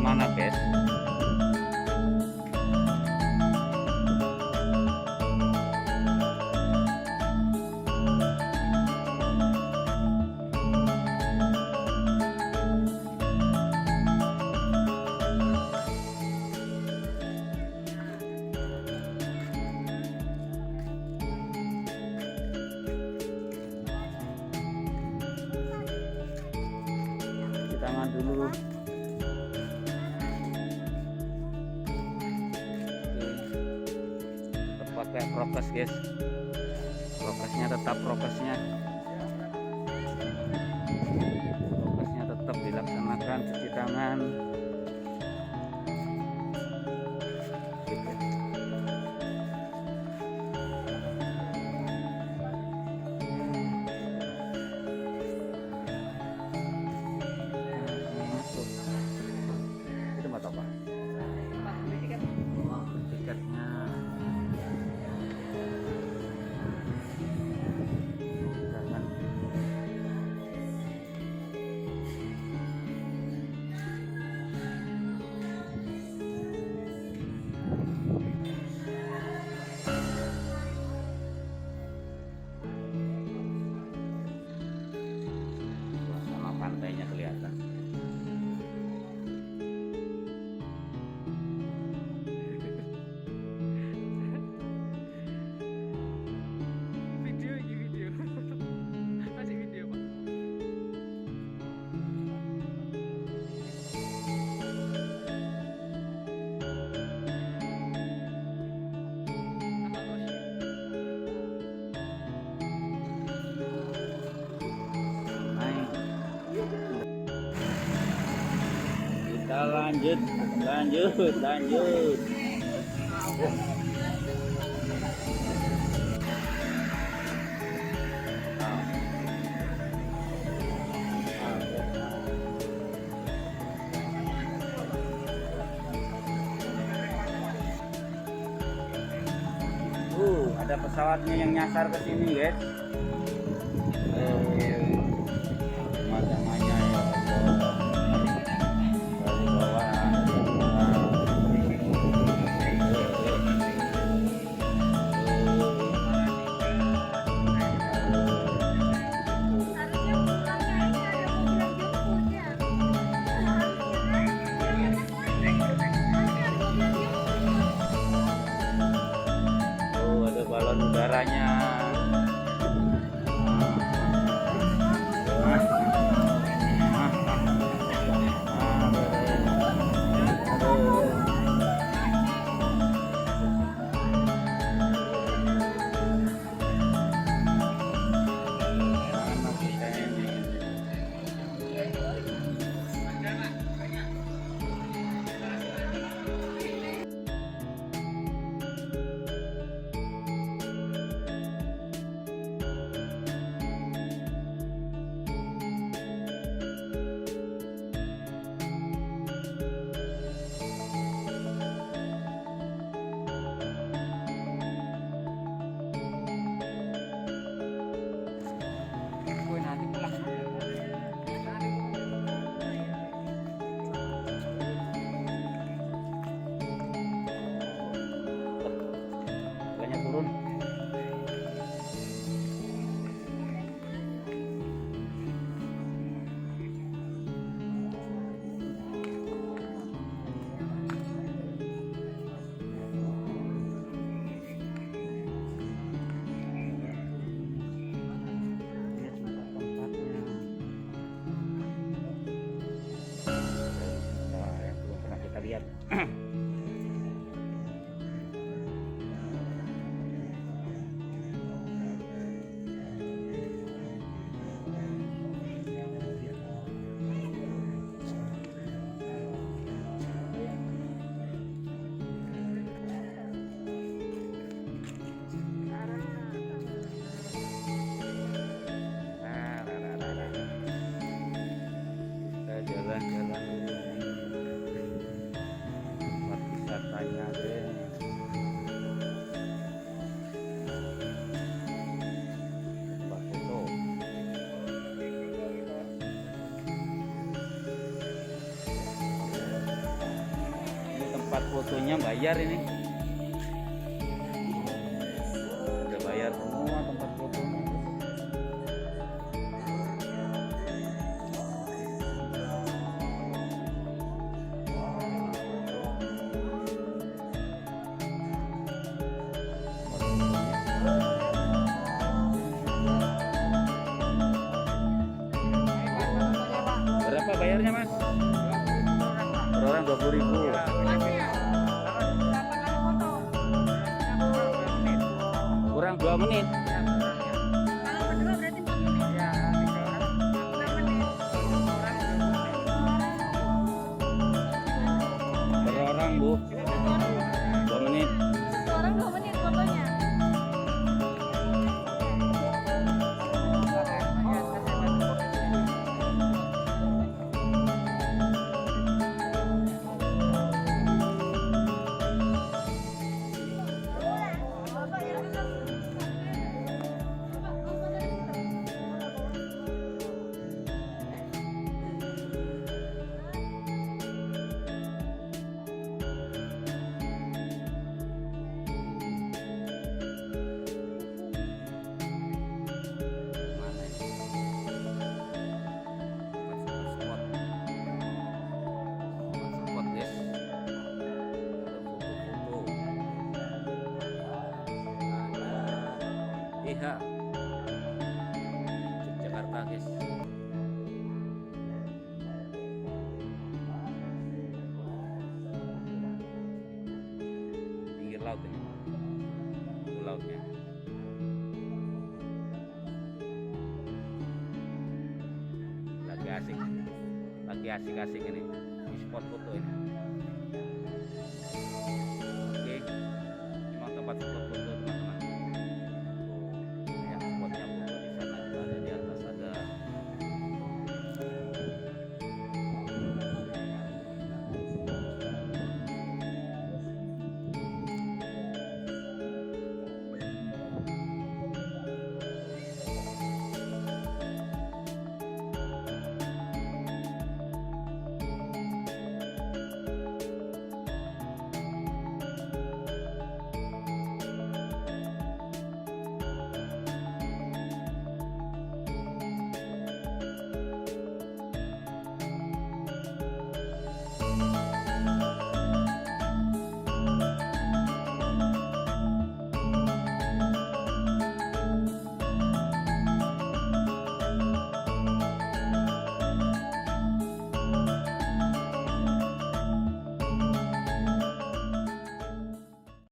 kemana guys? Cuci tangan dulu. Pakai prokes guys, prokesnya tetap prokesnya tetap dilaksanakan, cuci tangan. Itu mata apa? Tiketnya. Suasana pantainya kelihatan. Video ini video. Masih video, Pak. Naik. Kita lanjut. Ada pesawatnya yang nyasar ke sini guys. Macamnya ya Allah. Dari bawah ada balon udaranya. Nanti pulang. Banyak turun. Lihat. Kita jalan-jalan dulu. tempat fotonya bayar ini. Udah bayar semua tempat fotonya. Berapa bayarnya mas? Per orang 20.000. Kurang 2 menit. Kalau berdua berarti 4 menit. Ya, 3 orang 6 menit. Per orang bu, 2 menit. Satu orang 2 menit fotonya. Iya, Jakarta guys. Pinggir laut ini, itu lautnya. Lagi asik ini di spot foto ini. Oke, memang tempat spot foto